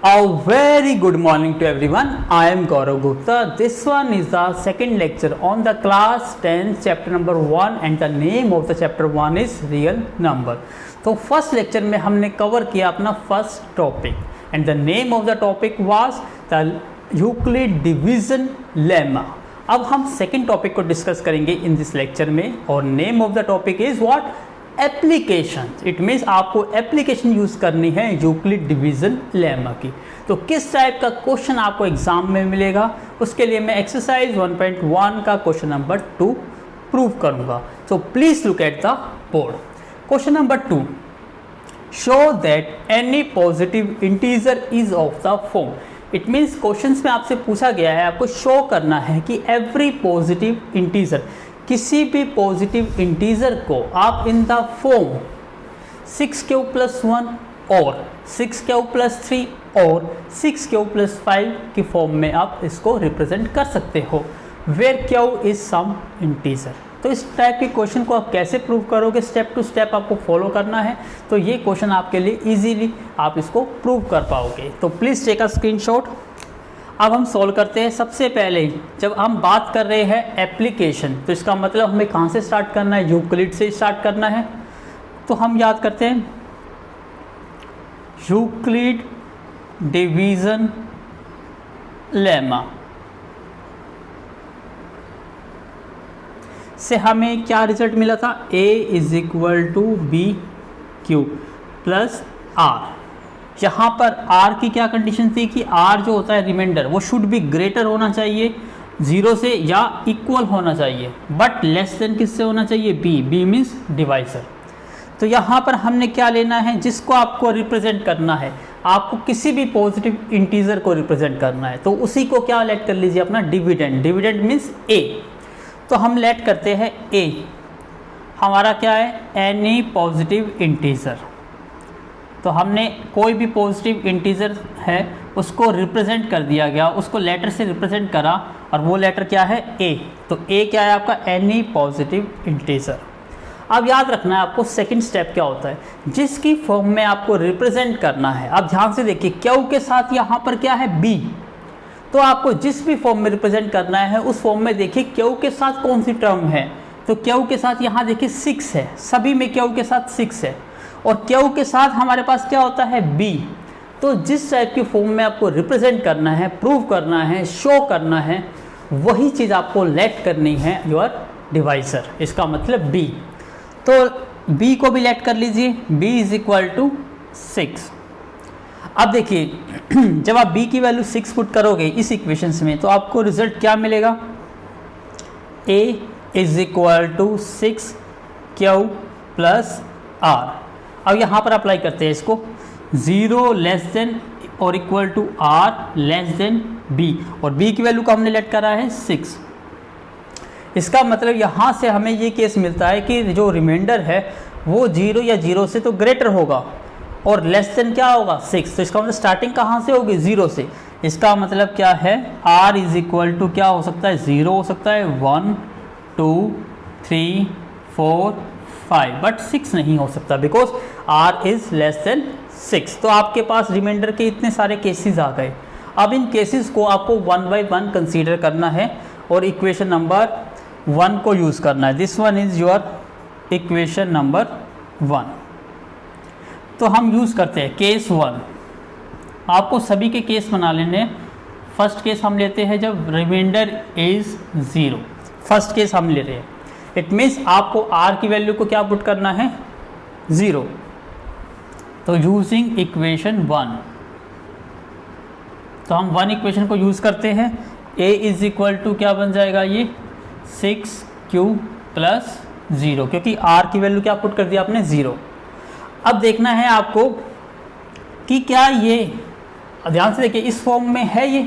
A very good morning to everyone. I am Gaurav Gupta. This one is the second lecture on the class 10 chapter number 1 and the name of the chapter 1 is real number. तो first lecture में हमने cover किया अपना first topic and the name of the topic was the Euclid division lemma. अब हम second topic को discuss करेंगे in this lecture में और name of the topic is what application. It means आपको एप्लीकेशन यूज़ करनी है यूक्लिड डिवीजन लेमा की. तो किस टाइप का क्वेश्चन आपको एग्जाम में मिलेगा उसके लिए मैं एक्सरसाइज 1.1 का क्वेश्चन नंबर 2 प्रूव करूंगा. So please look at the board. Question number 2, show that any positive integer is of the form. It means question में आपसे पूछा गया है आपको शो करना है कि एवरी पॉजिटिव इंटीजर, किसी भी पॉजिटिव इंटीजर को आप इन द फॉर्म 6q+1 और 6q+3 और 6q+5 की फॉर्म में आप इसको रिप्रेजेंट कर सकते हो where q is some integer. तो इस टाइप के क्वेश्चन को आप कैसे प्रूव करोगे, स्टेप टू स्टेप आपको फॉलो करना है. तो ये क्वेश्चन आपके लिए इजीली आप इसको प्रूव कर पाओगे. तो प्लीज़ टेक अ स्क्रीनशॉट. अब हम सॉल्व करते हैं. सबसे पहले जब हम बात कर रहे हैं एप्लीकेशन तो इसका मतलब हमें कहाँ से स्टार्ट करना है, यूक्लिड से स्टार्ट करना है. तो हम याद करते हैं यूक्लिड डिवीजन लेमा से हमें क्या रिजल्ट मिला था, a = bq + r. यहाँ पर r की क्या कंडीशन थी कि r जो होता है रिमाइंडर वो शुड बी ग्रेटर होना चाहिए 0 से या इक्वल होना चाहिए, बट लेस देन किससे होना चाहिए, b मीन्स डिवाइजर. तो यहाँ पर हमने क्या लेना है, जिसको आपको रिप्रेजेंट करना है, आपको किसी भी पॉजिटिव इंटीजर को रिप्रेजेंट करना है तो उसी को क्या लेट कर लीजिए अपना डिविडेंड. Dividend means a. तो हम लेट करते हैं a. हमारा क्या है, एनी पॉजिटिव इंटीजर. तो हमने कोई भी पॉजिटिव इंटीजर है उसको रिप्रेजेंट कर दिया गया, उसको लेटर से रिप्रेजेंट करा और वो लेटर क्या है, a. तो a क्या है आपका, एनी पॉजिटिव इंटीजर. अब याद रखना है आपको सेकंड स्टेप क्या होता है, जिसकी फॉर्म में आपको रिप्रेजेंट करना है. अब ध्यान से देखिए q के साथ यहाँ पर क्या है, b. तो आपको जिस भी फॉर्म में रिप्रेजेंट करना है उस फॉर्म में देखिए q के साथ कौन सी टर्म है. तो q के साथ यहाँ देखिए 6 है, सभी में q के साथ 6 है और q के साथ हमारे पास क्या होता है, b. तो जिस टाइप की फॉर्म में आपको रिप्रेजेंट करना है, प्रूव करना है, शो करना है, वही चीज़ आपको लेट करनी है योर डिवाइजर. इसका मतलब b. तो b को भी लेट कर लीजिए, b = 6. अब देखिए जब आप b की वैल्यू 6 पुट करोगे इस इक्वेशंस में तो आपको रिजल्ट क्या मिलेगा, a = 6q + r. अब यहाँ पर अप्लाई करते हैं इसको, 0 लेस देन और equal to r less than b और b की वैल्यू को हमने लेट करा है 6. इसका मतलब यहाँ से हमें ये केस मिलता है कि जो रिमाइंडर है वो 0 या 0 से तो ग्रेटर होगा और लेस देन क्या होगा, 6. तो इसका मतलब स्टार्टिंग कहाँ से होगी, 0 से. इसका मतलब क्या है, r = क्या हो सकता है, 0 हो सकता है, 1 2 3 4 5, बट 6 नहीं हो सकता because r is less than 6. तो आपके पास रिमाइंडर के इतने सारे केसेस आ गए. अब इन केसेस को आपको 1 बाय 1 कंसीडर करना है और इक्वेशन नंबर 1 को यूज़ करना है. This one is your equation number 1. तो हम यूज़ करते हैं केस 1. आपको सभी के केस बना लेने. फर्स्ट केस हम लेते हैं जब रिमाइंडर इज 0. फर्स्ट केस हम ले रहे हैं. इट मीन्स आपको r की वैल्यू को क्या पुट करना है, 0. तो यूजिंग इक्वेशन 1, तो हम 1 इक्वेशन को यूज़ करते हैं. a = क्या बन जाएगा, ये 6q + 0 क्योंकि r की वैल्यू क्या पुट कर दिया आपने, 0. अब देखना है आपको कि क्या ये, ध्यान से देखिए इस फॉर्म में है ये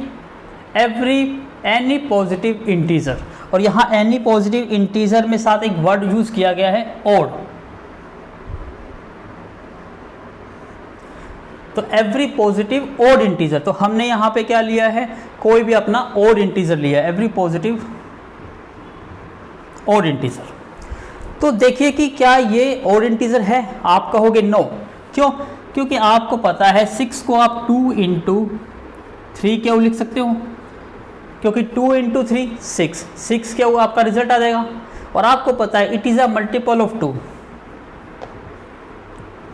एनी पॉजिटिव इंटीजर और यहाँ एनी पॉजिटिव इंटीजर में साथ एक वर्ड यूज किया गया है ओड. तो एवरी पॉजिटिव ओड इंटीजर, तो हमने यहाँ पे क्या लिया है, कोई भी अपना ओड इंटीजर लिया है, एवरी पॉजिटिव ओड इंटीजर. तो देखिए कि क्या ये ओड इंटीजर है, आप कहोगे नो. क्यों, क्योंकि आपको पता है 6 को आप 2 इंटू 3 क्यों लिख सकते हो, क्योंकि 2 इंटू 3 6 क्यों आपका रिजल्ट आ जाएगा। और आपको पता है it is a multiple of 2,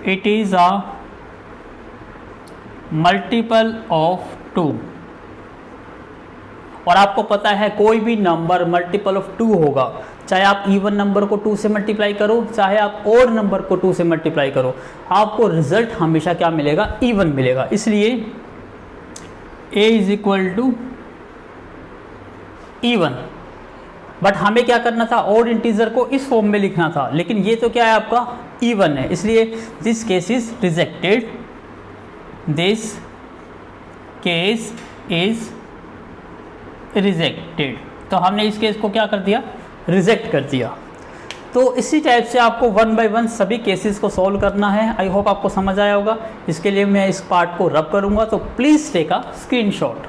it is a multiple of 2। और आपको पता है कोई भी नंबर मल्टीपल ऑफ 2 होगा, चाहे आप इवन नंबर को 2 से मल्टीप्लाई करो, चाहे आप ओड नंबर को 2 से मल्टीप्लाई करो, आपको रिजल्ट हमेशा क्या मिलेगा, इवन मिलेगा। इसलिए a is equal to even. But हमें क्या करना था, ओड इंटीजर को इस फॉर्म में लिखना था, लेकिन ये तो क्या है आपका इवन है, इसलिए this case is rejected, this case is rejected. तो हमने इस केस को क्या कर दिया, रिजेक्ट कर दिया। तो इसी टाइप से आपको 1 बाय 1 सभी केसेस को सॉल्व करना है। आई होप आपको समझ आया होगा। इसके लिए मैं इस पार्ट को रब करूंगा, तो please take a screenshot.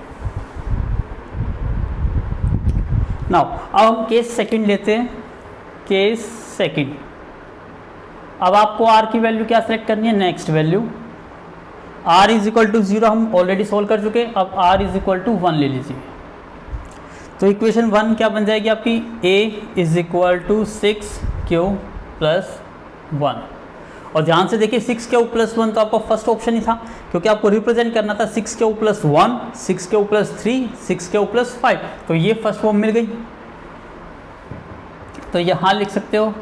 Now अब हम केस सेकंड लेते हैं। केस सेकंड, अब आपको आर की वैल्यू क्या सेलेक्ट करनी है, next value. R is equal to 0 हम ऑलरेडी सोल्व कर चुके, अब आर इज इक्वल टू 1 ले लीजिए। तो इक्वेशन 1 क्या बन जाएगी आपकी, a is equal to 6q plus 1। और ध्यान से देखिए 6q प्लस 1 तो आपका फर्स्ट ऑप्शन ही था, क्योंकि आपको रिप्रेजेंट करना था 6q plus 1, 6q plus 3, 6q plus 5। तो ये फर्स्ट फॉर्म मिल गई, तो यहाँ लिख सकते हो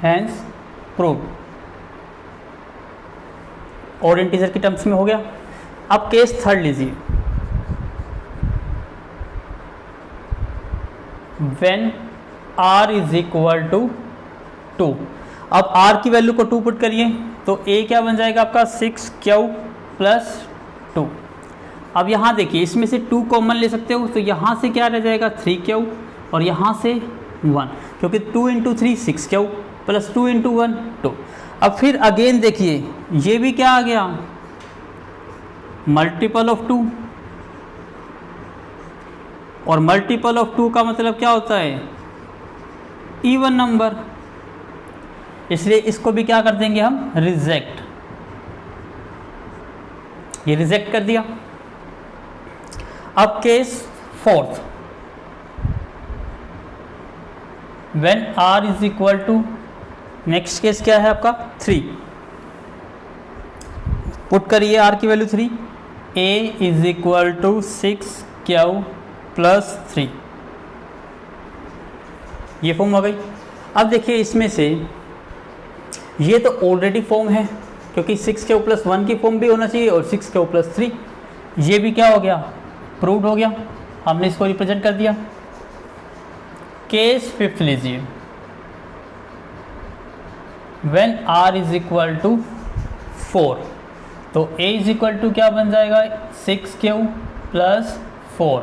हैंस प्रूव। और इंटीजर की टर्म्स में हो गया। अब केस थर्ड लीजिए, when r is equal to 2। अब r की वैल्यू को 2 पुट करिए, तो a क्या बन जाएगा आपका 6q प्लस 2। अब यहाँ देखिए इसमें से 2 कॉमन ले सकते हो, तो यहाँ से क्या रह जाएगा 3q और यहाँ से 1, क्योंकि 2 इंटू 3 6q प्लस 2 इंटू 1 2। अब फिर अगेन देखिए ये भी क्या आ गया, मल्टीपल ऑफ 2, और मल्टीपल ऑफ 2 का मतलब क्या होता है, इवन नंबर, इसलिए इसको भी क्या कर देंगे हम, रिजेक्ट। ये रिजेक्ट कर दिया। अब case fourth, when r is equal to, next case क्या है आपका 3, पुट करिए r की value 3, a is equal to 6q plus 3, ये फॉर्म हो गई। अब देखिए इसमें से ये तो ऑलरेडी फॉर्म है, क्योंकि 6q प्लस 1 की फॉर्म भी होना चाहिए, और 6q प्लस 3 ये भी क्या हो गया, प्रूव्ड हो गया, हमने इसको रिप्रेजेंट कर दिया। केस फिफ्थ लीजिए, when r is equal to 4, तो a इज इक्वल टू क्या बन जाएगा 6q प्लस 4।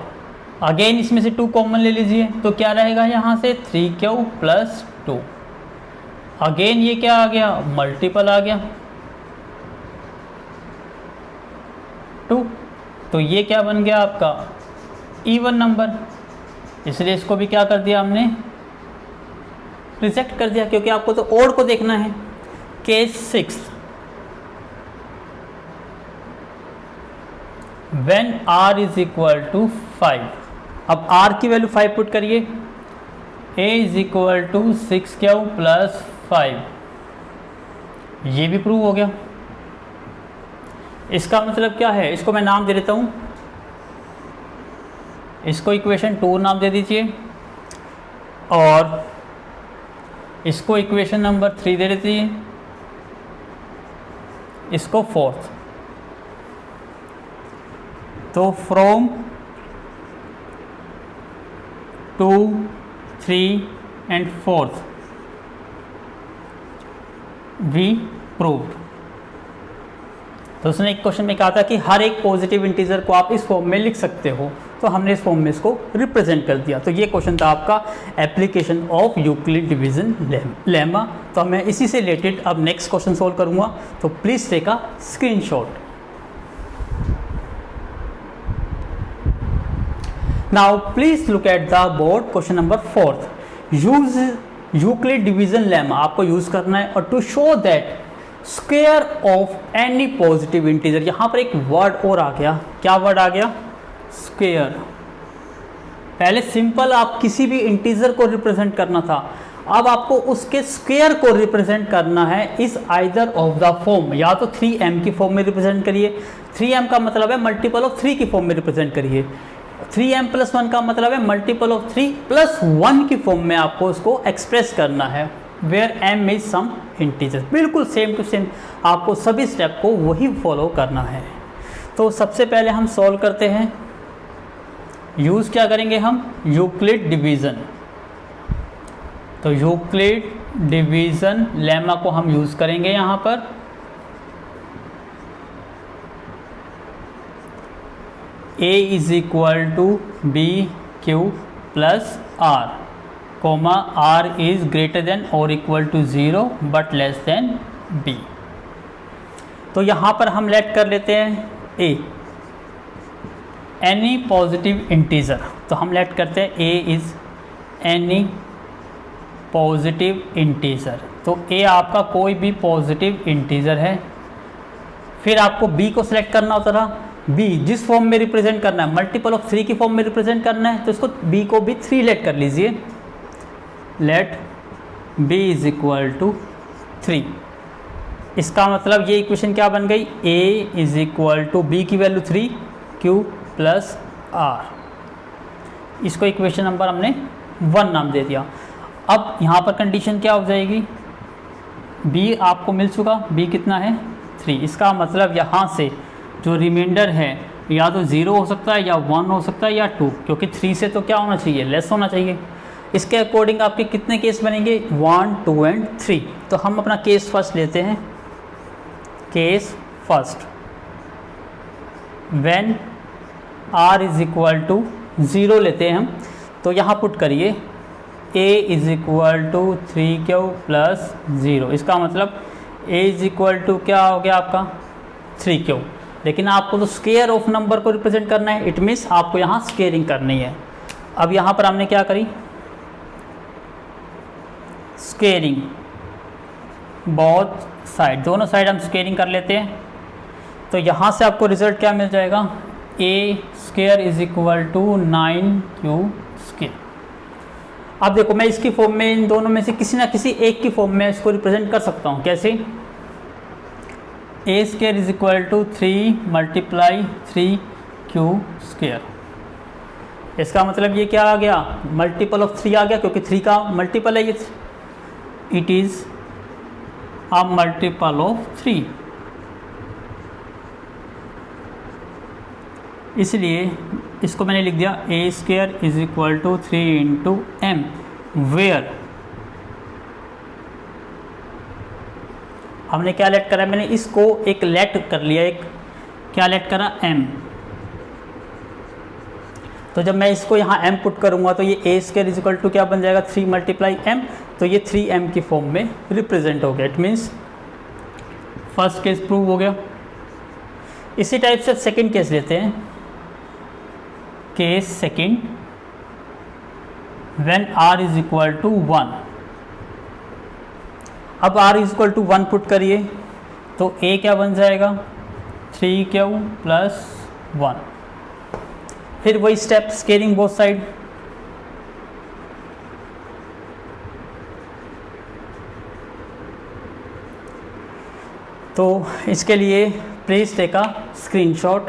अगेन इसमें से 2 कॉमन ले लीजिए, तो क्या रहेगा यहाँ से 3q प्लस 2। अगेन ये क्या आ गया, मल्टीपल आ गया 2, तो ये क्या बन गया आपका इवन नंबर, इसलिए इसको भी क्या कर दिया हमने, रिजेक्ट कर दिया, क्योंकि आपको तो ओड को देखना है। Case sixth, when r is equal to 5, अब r की वैल्यू 5 पुट करिए, a is equal to 6q plus 5, ये भी प्रूव हो गया। इसका मतलब क्या है, इसको मैं नाम दे देता हूँ, इसको इक्वेशन 2 नाम दे दीजिए, और इसको इक्वेशन नंबर 3 दे दीजिए, इसको 4th। तो from 2, 3 and 4th we proved. तो उसने एक क्वेश्चन में कहा था कि हर एक पॉजिटिव इंटीजर को आप इस फॉर्म में लिख सकते हो, तो हमने इस फॉर्म में इसको रिप्रेजेंट कर दिया। तो ये क्वेश्चन था आपका application of Euclid division lemma. तो मैं इसी से रिलेटेड अब नेक्स्ट क्वेश्चन सोल्व करूंगा, तो please take a screenshot. Now please look at the board, question number 4th। Use Euclid division lemma आपको यूज करना है, और to show that square of any positive integer. यहाँ पर एक वर्ड और आ गया, क्या वर्ड आ गया? स्क्वायर। पहले सिंपल आप किसी भी इंटीजर को रिप्रेजेंट करना था, अब आपको उसके स्क्वायर को रिप्रेजेंट करना है इस आइदर ऑफ द फॉर्म, या तो 3m की फॉर्म में रिप्रेजेंट करिए, 3m का मतलब है मल्टीपल ऑफ 3 की फॉर्म में रिप्रेजेंट करिए, 3m + 1 का मतलब है मल्टीपल ऑफ 3 + 1 की फॉर्म में आपको उसको एक्सप्रेस करना है, where m is some integer. बिल्कुल सेम टू सेम आपको सभी स्टेप को वही फॉलो करना है। तो सबसे पहले हम सॉल्व करते हैं। यूज़ क्या करेंगे हम? Euclid division. तो यूक्लिड डिवीज़न लेमा को हम यूज़ करेंगे यहाँ पर। a = bq + r, comma r is greater than और equal to 0 but less than b। तो यहाँ पर हम लेट कर लेते हैं a, एनी पॉजिटिव इंटीजर। तो हम लेट करते हैं a is any positive integer. तो a आपका कोई भी पॉजिटिव इंटीजर है। फिर आपको b को सिलेक्ट करना होता था, b जिस फॉर्म में रिप्रेजेंट करना है, मल्टीपल ऑफ 3 की फॉर्म में रिप्रेजेंट करना है, तो इसको b को भी 3 लेट कर लीजिए। Let b = 3। इसका मतलब ये इक्वेशन क्या बन गई? a = b की वैल्यू 3 q + r। इसको इक्वेशन नंबर हमने 1 नाम दे दिया। अब यहाँ पर कंडीशन क्या हो जाएगी? b आपको मिल चुका, b कितना है? 3। इसका मतलब यहाँ से जो रिमाइंडर है या तो 0 हो सकता है या 1 हो सकता है या 2, क्योंकि 3 से तो क्या होना चाहिए? लेस होना चाहिए। इसके अकॉर्डिंग आपके कितने केस बनेंगे? 1, 2 एंड 3। तो हम अपना केस फर्स्ट लेते हैं। केस फर्स्ट, व्हेन r = 0 लेते हैं हम। तो यहाँ पुट करिए a = 3q + 0। इसका मतलब a = क्या हो गया आपका? 3q। लेकिन आपको तो स्क्वायर ऑफ नंबर को रिप्रेजेंट करना है, इट मीन्स आपको यहाँ स्क्वेयरिंग करनी है। अब यहाँ पर हमने क्या करी? स्क्वेयरिंग, बोथ साइड, दोनों साइड हम स्क्वेयरिंग कर लेते हैं। तो यहाँ से आपको रिजल्ट क्या मिल जाएगा? a² = 9q²। अब देखो, मैं इसकी फॉर्म में इन दोनों में से किसी ना किसी एक की फॉर्म में इसको रिप्रेजेंट कर सकता हूँ। कैसे? a² = 3 × 3q²। इसका मतलब ये क्या आ गया? मल्टीपल ऑफ 3 आ गया, क्योंकि 3 का मल्टीपल है ये। It is a multiple of 3। इसलिए इसको मैंने लिख दिया a² = 3 × m, वेयर हमने क्या लेट करा? मैंने इसको एक लेट कर लिया, एक क्या लेट करा? m। तो जब मैं इसको यहाँ m पुट करूँगा तो ये a² = क्या बन जाएगा? 3 × m। तो ये 3m की फॉर्म में रिप्रेजेंट हो गया। It means first case prove हो गया। इसी टाइप से सेकंड केस लेते हैं। Case second, when r = 1। अब r = 1 पुट करिए तो a क्या बन जाएगा? 3q + 1। फिर वही स्टेप, स्केलिंग बोथ साइड। तो इसके लिए please take a screenshot.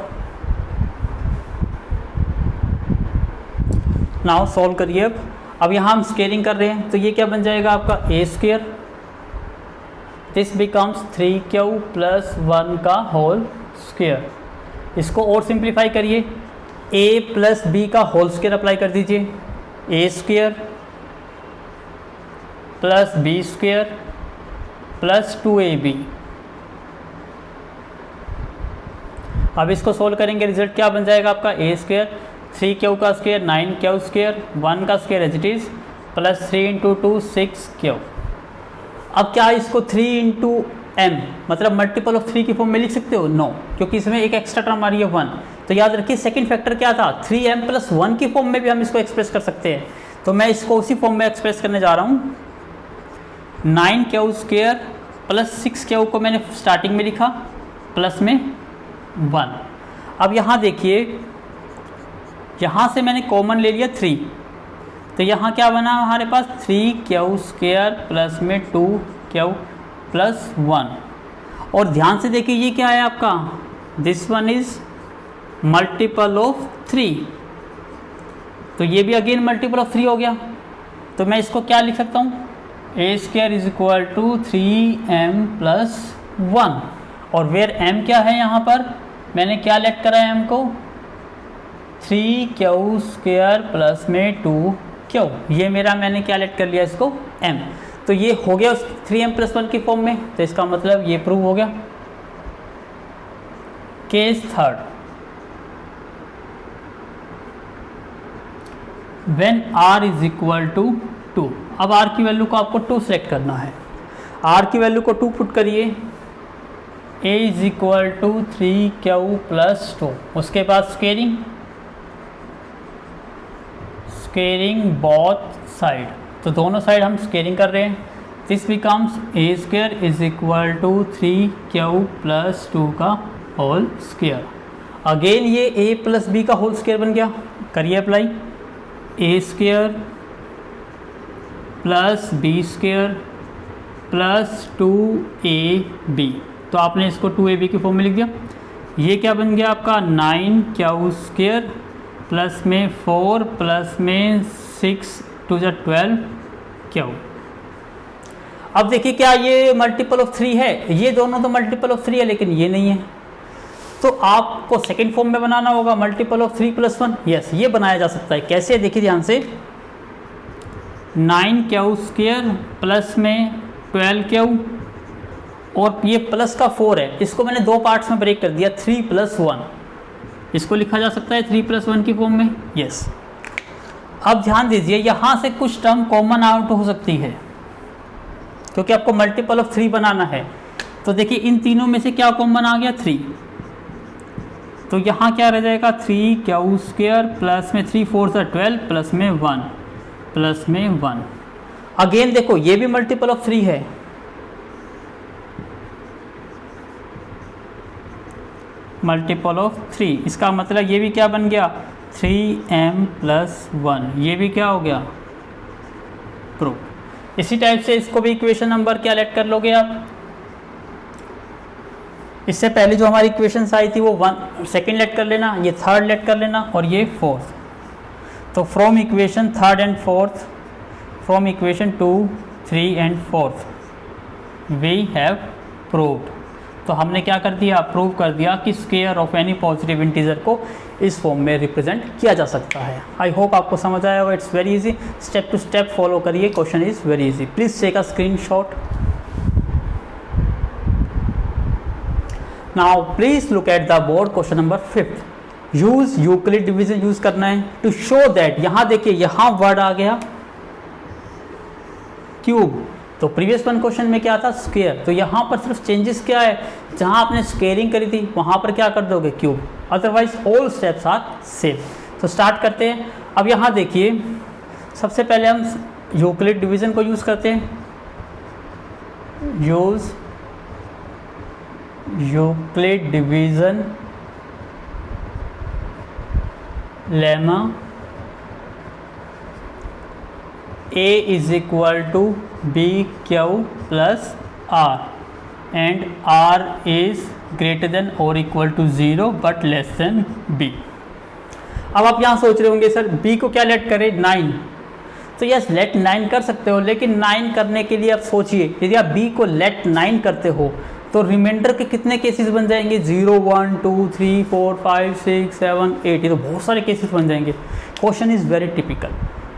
Now solve करिए। अब यहाँ हम स्केलिंग कर रहे हैं, तो ये क्या बन जाएगा आपका? a²। दिस बिकम्स 3q + 1 का होल स्क्वायर। इसको और सिंप्लीफाई करिए, a + b का होल स्क्वायर अप्लाई कर दीजिए। a² + b² + 2ab। अब इसको सोल्व करेंगे, रिजल्ट क्या बन जाएगा आपका? a², 3q का स्क्वायर 9q², 1 का square as it is, plus 3 × 2 6q। अब क्या इसको 3 × m मतलब मल्टीपल ऑफ 3 की फॉर्म में लिख सकते हो? नो, क्योंकि इसमें एक एक्स्ट्रा टर्म आ रही है 1। तो याद रखिए सेकंड फैक्टर क्या था? 3m + 1 की फॉर्म में भी हम इसको एक्सप्रेस कर सकते हैं। तो मैं इसको उसी फॉर्म में एक्सप्रेस करने जा रहा हूँ। 9q² प्लस 6 को मैंने स्टार्टिंग में लिखा, प्लस में 1। अब यहाँ देखिए, यहाँ से मैंने कॉमन ले लिया 3, तो यहाँ क्या बना हमारे पास 3q² प्लस में 2q प्लस 1। और ध्यान से देखिए ये क्या है आपका, this one is multiple of 3, तो ये भी अगेन मल्टीपल ऑफ 3 हो गया। तो मैं इसको क्या लिख सकता हूँ, a² is equal to 3m plus 1। और वेयर m क्या है, यहाँ पर मैंने क्या लेट करा है m को, 3q² प्लस में 2q, ये मेरा मैंने क्या लेट कर लिया इसको m। तो ये हो गया उस 3m प्लस 1 की फॉर्म में, तो इसका मतलब ये प्रूव हो गया। Case third, when r is equal to 2। अब r की वैल्यू को आपको 2 सेलेक्ट करना है, r की वैल्यू को 2 पुट करिए, a is equal to 3q plus 2। उसके बाद स्केयरिंग बोथ साइड, तो दोनों साइड हम स्केयरिंग कर रहे हैं। This becomes a² is equal to 3q plus 2 का होल स्क्वायर। अगेन ये a प्लस b का होल स्क्वायर बन गया, करिए apply, a² plus b² plus 2ab, तो आपने इसको 2ab की फॉर्म में लिख दिया। ये क्या बन गया आपका 9q² प्लस में 4 प्लस में 6 2 12q। अब देखिए क्या ये मल्टीपल ऑफ 3 है, ये दोनों तो मल्टीपल ऑफ 3 है लेकिन ये नहीं है, तो आपको सेकेंड फॉर्म में बनाना होगा मल्टीपल ऑफ 3 प्लस 1। यस, ये बनाया जा सकता है। कैसे, देखिए ध्यान से, 9q² प्लस में 12q और ये प्लस का 4 है, इसको मैंने 2 पार्ट्स में ब्रेक कर दिया, 3 प्लस 1, इसको लिखा जा सकता है 3 प्लस 1 की फॉर्म में। यस, अब ध्यान दीजिए यहाँ से कुछ टर्म कॉमन आउट हो सकती है क्योंकि आपको मल्टीपल ऑफ 3 बनाना है। तो देखिए इन तीनों में से क्या कॉमन आ गया, 3, तो यहाँ क्या रह जाएगा 3q² प्लस में 3 4 12 प्लस में 1 प्लस में 1। अगेन देखो ये भी मल्टीपल ऑफ 3 है, मल्टीपल ऑफ 3, इसका मतलब ये भी क्या बन गया 3m प्लस 1, ये भी क्या हो गया प्रूफ। इसी टाइप से इसको भी इक्वेशन नंबर क्या लेट कर लोगे आप, इससे पहले जो हमारी इक्वेशंस आई थी वो सेकंड लेट कर लेना, ये थर्ड लेट कर लेना और ये फोर्थ। तो from equation third and fourth, from equation 2 3 एंड 4 वी हैव प्रूव्ड। तो हमने क्या कर दिया, प्रूव कर दिया कि square of any positive integer को इस फॉर्म में रिप्रेजेंट किया जा सकता है। आई होप आपको समझ आया होगा। It's very easy, step to step follow करिए, question is very easy. Please take a screenshot. Now please look at the board, question number 5। Use Euclid division use करना है टू शो दैट, यहाँ देखिए यहाँ वर्ड आ गया cube, तो previous one question में क्या था स्क्वायर, तो यहाँ पर सिर्फ चेंजेस क्या है, जहाँ आपने स्क्वेयरिंग करी थी वहाँ पर क्या कर दोगे cube, otherwise all steps are same. तो स्टार्ट करते हैं। अब यहाँ देखिए सबसे पहले हम यूक्लिड डिवीजन को यूज़ करते हैं, use Euclid division lemma a is equal to B Q plus R and r is greater than और equal to 0 but less than b। अब आप यहाँ सोच रहे होंगे सर b को क्या लेट करें 9, तो यस लेट 9 कर सकते हो, लेकिन 9 करने के लिए आप सोचिए यदि आप b को लेट 9 करते हो तो रिमाइंडर के कितने केसेस बन जाएंगे, 0 1 2 3 4 5 6 7 8, ये तो बहुत सारे केसेस बन जाएंगे। Question is very typical.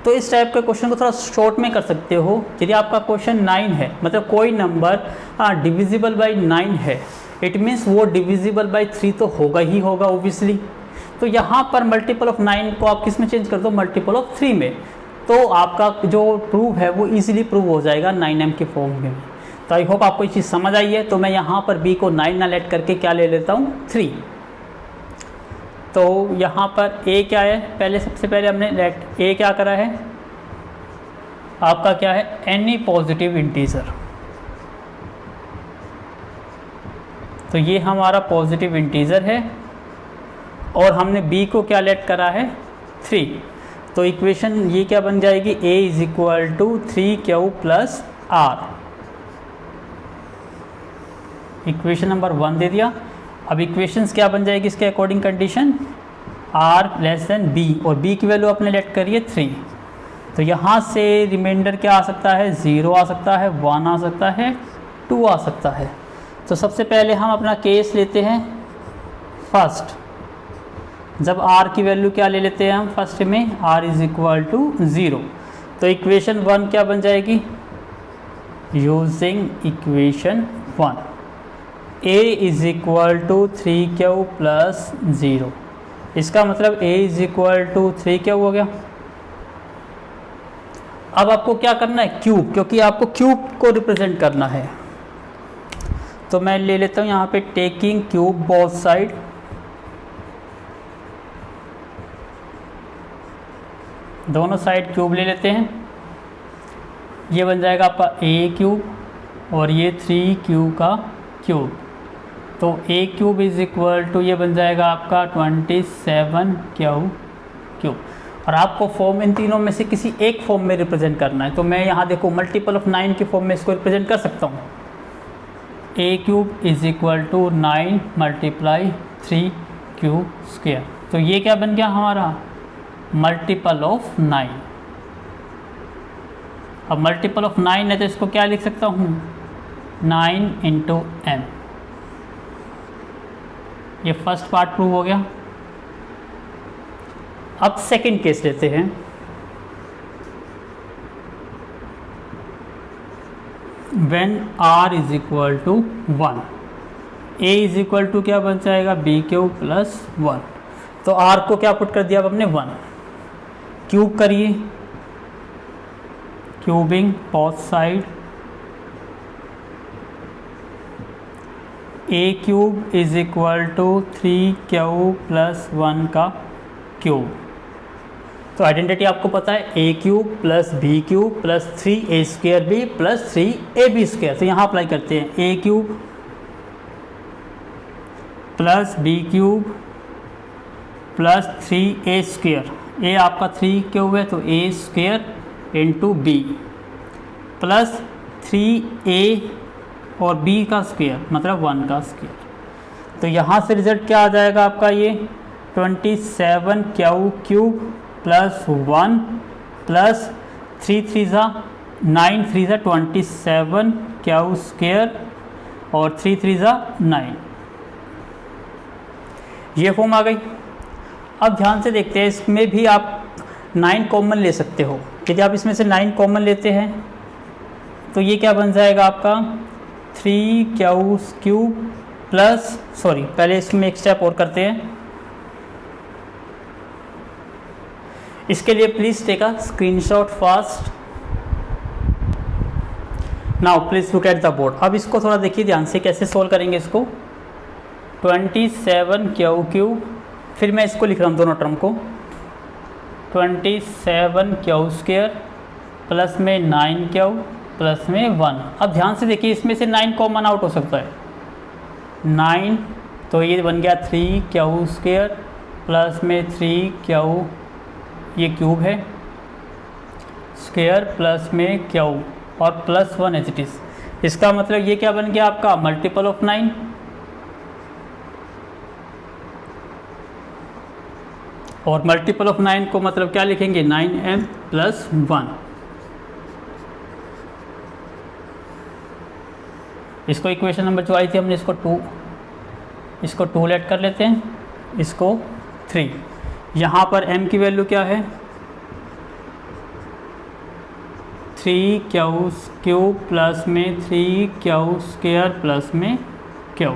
तो इस टाइप के क्वेश्चन को थोड़ा शॉर्ट में कर सकते हो। यदि आपका क्वेश्चन 9 है, मतलब कोई नंबर डिविजिबल बाई 9 है, इट मीन्स वो डिविजिबल बाई 3 तो होगा ही होगा ओबियसली। तो यहाँ पर मल्टीपल ऑफ 9 को आप किस में चेंज कर दो, मल्टीपल ऑफ 3 में, तो आपका जो प्रूफ है वो इजीली प्रूव हो जाएगा 9m के फॉर्म में। तो आई होप आपको ये चीज़ समझ आई है। तो मैं यहाँ पर b को 9 ना लेट करके क्या ले लेता हूँ 3। तो यहाँ पर a क्या है, पहले सबसे पहले हमने लेट a क्या करा है, आपका क्या है एनी पॉजिटिव इंटीजर, तो ये हमारा पॉजिटिव इंटीजर है और हमने b को क्या लेट करा है 3। तो इक्वेशन ये क्या बन जाएगी, a is equal to 3q plus r. Equation number 1 दे दिया। अब इक्वेशंस क्या बन जाएगी इसके according condition, r less than b, और b की वैल्यू आपने लेट करी है 3। तो यहाँ से रिमाइंडर क्या आ सकता है, 0 आ सकता है, 1 आ सकता है, 2 आ सकता है। तो सबसे पहले हम अपना केस लेते हैं फर्स्ट, जब r की वैल्यू क्या ले लेते हैं हम फर्स्ट में, r इज इक्वल टू 0। तो इक्वेशन 1 क्या बन जाएगी, using equation 1 a is equal to 3q plus 0। इसका मतलब a is equal to 3q हो गया। अब आपको क्या करना है, क्यूब, क्योंकि आपको क्यूब को रिप्रेजेंट करना है। तो मैं ले लेता हूँ यहाँ पे टेकिंग क्यूब बोथ साइड, दोनों साइड क्यूब ले लेते हैं। ये बन जाएगा आपका a क्यूब और ये 3q का क्यूब। तो a cube is equal to ये बन जाएगा आपका 27q क्यूब। और आपको फॉर्म इन तीनों में से किसी एक फॉर्म में रिप्रेजेंट करना है। तो मैं यहाँ देखो मल्टीपल ऑफ 9 के फॉर्म में इसको रिप्रेजेंट कर सकता हूँ। a cube is equal to 9 multiply 3q square. तो ये क्या बन गया हमारा, मल्टीपल ऑफ 9। अब मल्टीपल ऑफ 9 है तो इसको क्या लिख सकता हूँ, 9 इंटू m। ये फर्स्ट पार्ट प्रूव हो गया। अब सेकंड केस लेते हैं। When r is equal to 1, a is equal to क्या बन जाएगा, b क्यूब प्लस 1। तो r को क्या पुट कर दिया अब हमने 1। क्यूब करिए, cubing both side, a cube is equal to 3q plus 1 का क्यूब। तो आइडेंटिटी आपको पता है, a cube plus b cube plus 3a square b plus 3ab square. तो यहाँ अप्लाई करते हैं, a cube plus b cube plus 3a square. a आपका 3 क्यूब है तो a square into b plus 3a और b का स्क्वायर मतलब 1 का स्क्वायर। तो यहाँ से रिजल्ट क्या आ जाएगा आपका, ये 27q क्यूब प्लस 1 प्लस 3 3 ज़ा 9 3 ज़ा 27q स्क्वायर और 3 3 ज़ा 9। ये फॉर्म आ गई। अब ध्यान से देखते हैं, इसमें भी आप 9 कॉमन ले सकते हो। यदि आप इसमें से 9 कॉमन लेते हैं तो ये क्या बन जाएगा आपका, 3q क्यूब प्लस, सॉरी पहले इसमें एक स्टेप और करते हैं। इसके लिए please take a screenshot fast. Now please look at the board. अब इसको थोड़ा देखिए ध्यान से, कैसे सोल्व करेंगे इसको। 27q क्यूब, फिर मैं इसको लिख रहा हूँ दोनों टर्म को, 27q स्क्वायर प्लस में 9q प्लस में 1। अब ध्यान से देखिए, इसमें से 9 कॉमन आउट हो सकता है, 9 तो ये बन गया 3q स्क्वायर प्लस में 3q, ये क्यूब है स्क्वायर प्लस में q और प्लस 1 एज इट इज़। इसका मतलब ये क्या बन गया आपका, मल्टीपल ऑफ 9। और मल्टीपल ऑफ 9 को मतलब क्या लिखेंगे, 9m प्लस 1। इसको इक्वेशन नंबर जो आई थी हमने इसको 2 लेट कर लेते हैं, इसको 3। यहाँ पर m की वैल्यू क्या है, 3q क्यूब प्लस में 3q स्क्वायर प्लस में q।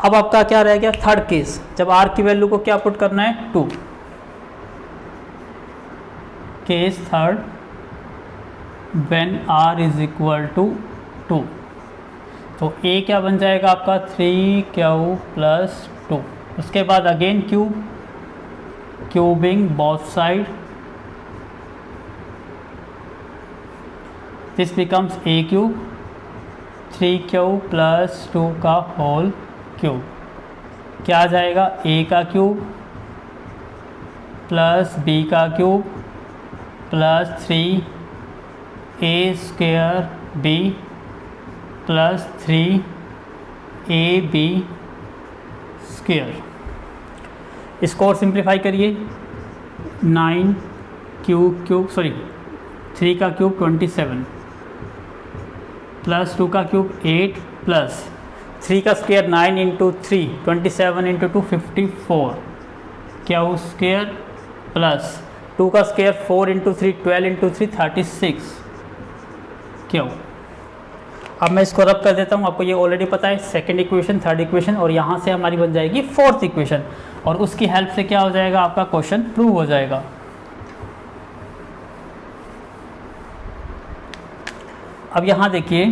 अब आपका क्या रह गया, थर्ड केस, जब r की वैल्यू को क्या पुट करना है, 2। Case third, when r is equal to 2। तो a क्या बन जाएगा आपका, 3q प्लस 2। उसके बाद again cubing both side, this becomes a cube. 3q plus 2 का होल क्यूब, क्या आ जाएगा a का क्यूब प्लस b का cube plus 3a square b plus 3ab square. इसको और सिंप्लीफाई करिए, 9 क्यूब सॉरी 3 का क्यूब 27 प्लस 2 का क्यूब 8 प्लस 3 का square 9 into 3 27 into 2 54 Q square plus 2 का स्क्वायर 4 इंटू 3 12 इंटू 3 36 क्यू। अब मैं इसको रब कर देता हूँ, आपको ये ऑलरेडी पता है, सेकंड इक्वेशन, थर्ड इक्वेशन, और यहाँ से हमारी बन जाएगी फोर्थ इक्वेशन, और उसकी हेल्प से क्या हो जाएगा, आपका क्वेश्चन प्रूव हो जाएगा। अब यहाँ देखिए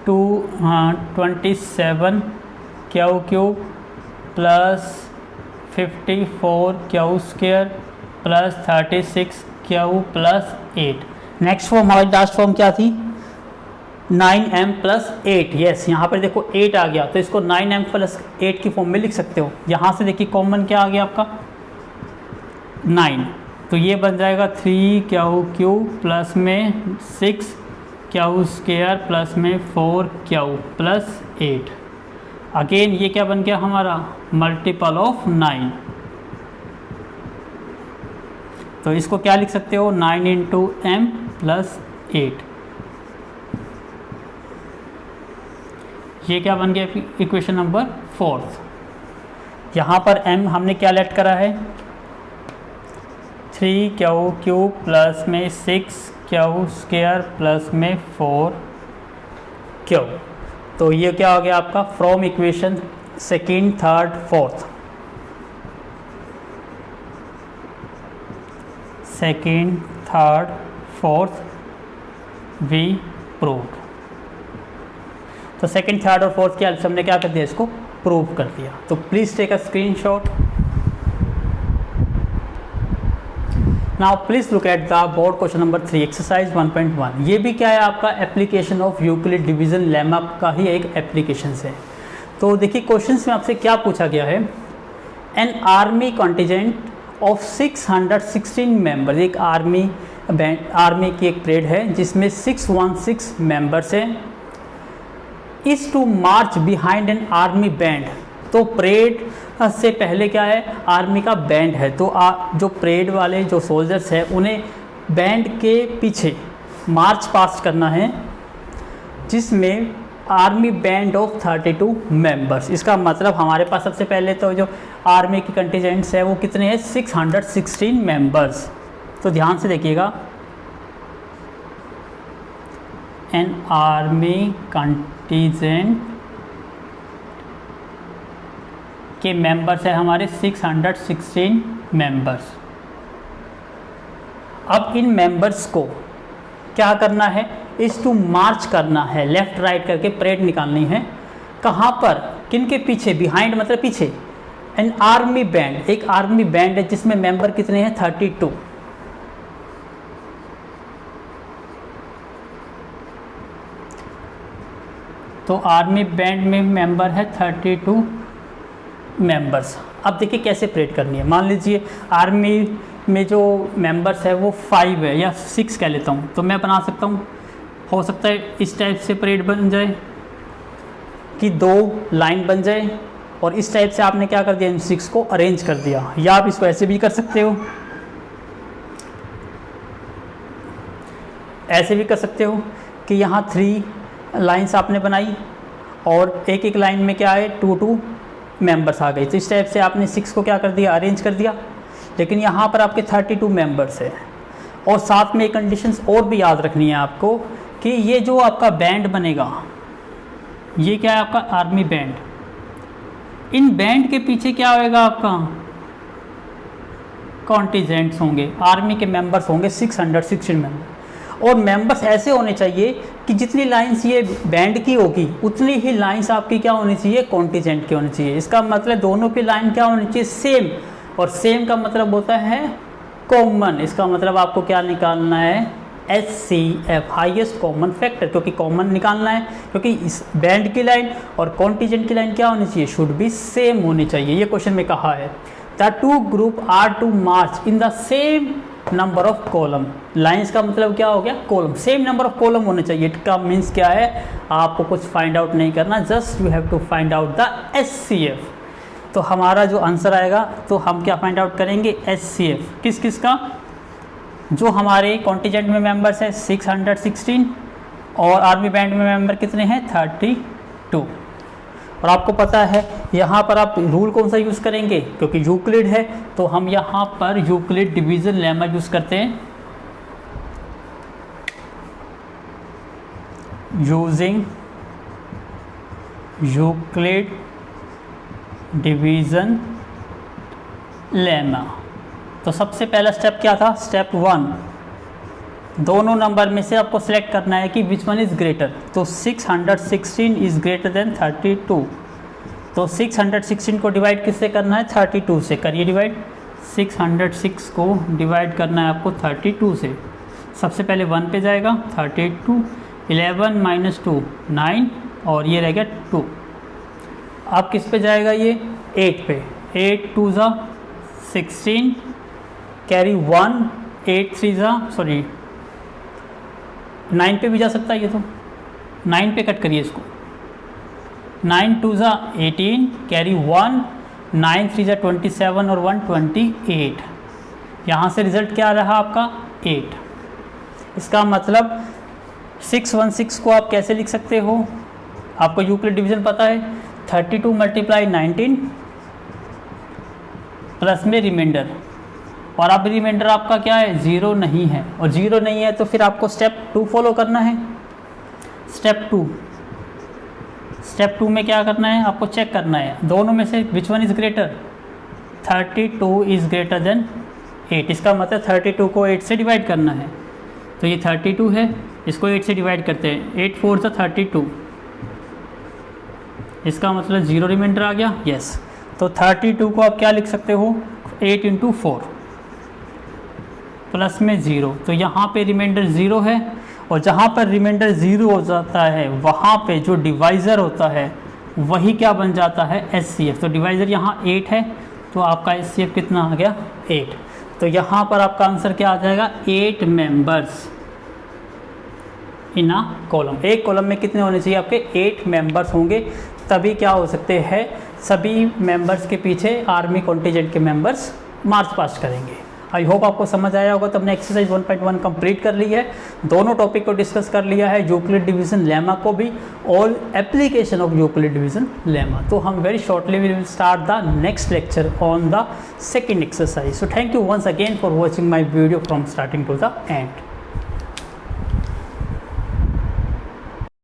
27 Q cube plus 54 Q square plus 36 Q plus 8। Next form, हमारी लास्ट फॉर्म क्या थी, 9m प्लस 8। यस, यहाँ पर देखो 8 आ गया, तो इसको 9m प्लस 8 की फॉर्म में लिख सकते हो। यहाँ से देखिए कॉमन क्या आ गया आपका 9, तो ये बन जाएगा 3 क्यू क्यूब प्लस में 6 क्यू स्क्वायर प्लस में 4 क्यू प्लस 8। अगेन ये क्या बन गया हमारा, मल्टीपल ऑफ 9, तो इसको क्या लिख सकते हो, 9 इंटू m प्लस 8। ये क्या बन गया इक्वेशन नंबर 4। यहाँ पर m हमने क्या लेट करा है, 3 क्यू क्यूब प्लस में 6 क्यू स्क्वायर प्लस में 4 क्यू। तो ये क्या हो गया आपका from equation second, third, fourth, second, third, fourth we proved. तो सेकेंड, थर्ड और फोर्थ की हेल्प से हमने क्या कर दिया, इसको प्रूव कर दिया। तो please take a screenshot. Now please look at the board question number 3 exercise 1.1। ये भी क्या है आपका application of Euclid division lemma का ही एक एप्लीकेशन है। तो देखिए क्वेश्चन में आपसे क्या पूछा गया है, an army contingent of 616 members, एक आर्मी की एक परेड है जिसमें 616 मेंबर्स हैं, is to march behind an army band. तो परेड से पहले क्या है, आर्मी का बैंड है, तो जो परेड वाले जो सोल्जर्स हैं उन्हें बैंड के पीछे मार्च पास्ट करना है, जिसमें आर्मी बैंड ऑफ 32 मेंबर्स। इसका मतलब हमारे पास सबसे पहले तो जो आर्मी की कंटिजेंट्स है वो कितने हैं, 616 मेंबर्स। तो ध्यान से देखिएगा, एन आर्मी कंटिजेंट के मेंबर्स है हमारे 616 मेंबर्स। अब इन मेंबर्स को क्या करना है, इस टू मार्च करना है, लेफ्ट राइट करके परेड निकालनी है। कहाँ पर, किन के पीछे, बिहाइंड मतलब पीछे, एन आर्मी बैंड, एक आर्मी बैंड है जिसमें मेंबर कितने हैं, 32। तो आर्मी बैंड में मेंबर है 32 मेंबर्स। अब देखिए कैसे परेड करनी है। मान लीजिए आर्मी में जो मेंबर्स है वो 5 है या 6 कह लेता हूँ, तो मैं बना सकता हूँ, हो सकता है इस टाइप से परेड बन जाए कि 2 लाइन बन जाए, और इस टाइप से आपने क्या कर दिया, इन 6 को अरेंज कर दिया। या आप इसको ऐसे भी कर सकते हो, ऐसे भी कर सकते हो कि यहाँ 3 लाइंस आपने बनाई और एक एक लाइन में क्या है, 2 मेंबर्स आ गए। तो इस टाइप से आपने 6 को क्या कर दिया, अरेंज कर दिया। लेकिन यहाँ पर आपके 32 मेंबर्स है, और साथ में एक कंडीशंस और भी याद रखनी है आपको कि ये जो आपका बैंड बनेगा, ये क्या है आपका आर्मी बैंड। इन बैंड के पीछे क्या होएगा आपका, कॉन्टिजेंट्स होंगे, आर्मी के मेंबर्स होंगे 616 मेंबर। और मेंबर्स ऐसे होने चाहिए कि जितनी लाइंस ये बैंड की होगी उतनी ही लाइंस आपकी क्या होनी चाहिए, कॉन्टिजेंट की होनी चाहिए। इसका मतलब दोनों की लाइन क्या होनी चाहिए, सेम, और सेम का मतलब होता है कॉमन। इसका मतलब आपको क्या निकालना है, HCF हाईएस्ट कॉमन फैक्टर, क्योंकि कॉमन निकालना है, क्योंकि इस बैंड की लाइन और कॉन्टीजेंट की लाइन क्या होनी चाहिए, शुड बी सेम होनी चाहिए। ये क्वेश्चन में कहा है the two group are to march in the same number of column. Lines का मतलब क्या हो गया, column, same number of column होने चाहिए। इसका मीन्स क्या है, आपको कुछ फाइंड आउट नहीं करना, just you have to find out the HCF। तो हमारा जो आंसर आएगा, तो हम क्या फाइंड आउट करेंगे, HCF किस किस का, जो हमारे कॉन्टीजेंट में मेंबर्स है 616 और आर्मी बैंड में मेंबर कितने हैं 32। और आपको पता है यहाँ पर आप रूल कौन सा यूज़ करेंगे, क्योंकि यूक्लिड है तो हम यहाँ पर यूक्लिड डिवीज़न लेमा यूज़ करते हैं। Using Euclid division lemma. तो सबसे पहला स्टेप क्या था, स्टेप 1, दोनों नंबर में से आपको सिलेक्ट करना है कि विच वन इज़ ग्रेटर। तो 616 इज़ ग्रेटर देन 32। तो 616 को डिवाइड किससे करना है, 32 से। करिए डिवाइड, 606 को डिवाइड करना है आपको 32 से। सबसे पहले 1 पे जाएगा 32, 11 माइनस 2 9 और ये रह गया 2। अब किस पे जाएगा ये, 8 पे। 8 2 ज़ा 16, कैरी 1, 8 3 ज़ा सॉरी 9 पे भी जा सकता है ये, तो 9 पे कट करिए इसको। 9 2 ज़ा 18, कैरी 1, 9 3 ज़ा 27 और 1 28। यहाँ से रिजल्ट क्या रहा आपका 8। इसका मतलब 616 को आप कैसे लिख सकते हो, आपको यूक्लिड डिवीज़न पता है, 32 मल्टीप्लाई 19 प्लस में रिमाइंडर, और अब रिमाइंडर आपका क्या है, 0 नहीं है। और 0 नहीं है तो फिर आपको स्टेप 2 फॉलो करना है। स्टेप 2 में क्या करना है, आपको चेक करना है दोनों में से which one is greater, 32 is greater then 8। इसका मतलब 32 को 8 से डिवाइड करना है। तो ये 32 है, इसको 8 से डिवाइड करते हैं, 8 4 ज़ा 32। इसका मतलब 0 रिमाइंडर आ गया, यस। तो 32 को आप क्या लिख सकते हो, 8 × 4 प्लस में 0। तो यहाँ पे रिमाइंडर 0 है, और जहाँ पर रिमाइंडर 0 हो जाता है वहाँ पे जो डिवाइज़र होता है वही क्या बन जाता है, HCF। तो डिवाइज़र यहाँ 8 है, तो आपका HCF कितना आ गया 8। तो यहाँ पर आपका आंसर क्या आ जाएगा, 8 मेंबर्स इन अ कॉलम। एक कॉलम में कितने होने चाहिए आपके, 8 मेंबर्स होंगे, तभी क्या हो सकते हैं, सभी मेंबर्स के पीछे आर्मी कॉन्टीजेंट के मेंबर्स मार्च पास्ट करेंगे। आई होप आपको समझ आया होगा। तो हमने एक्सरसाइज 1.1 कंप्लीट कर ली है, दोनों टॉपिक को डिस्कस कर लिया है, यूक्लिड डिवीज़न लेमा को भी और application of Euclid division lemma. तो हम very shortly will start the next lecture on the second exercise. So thank you once again for watching my video from starting to the and.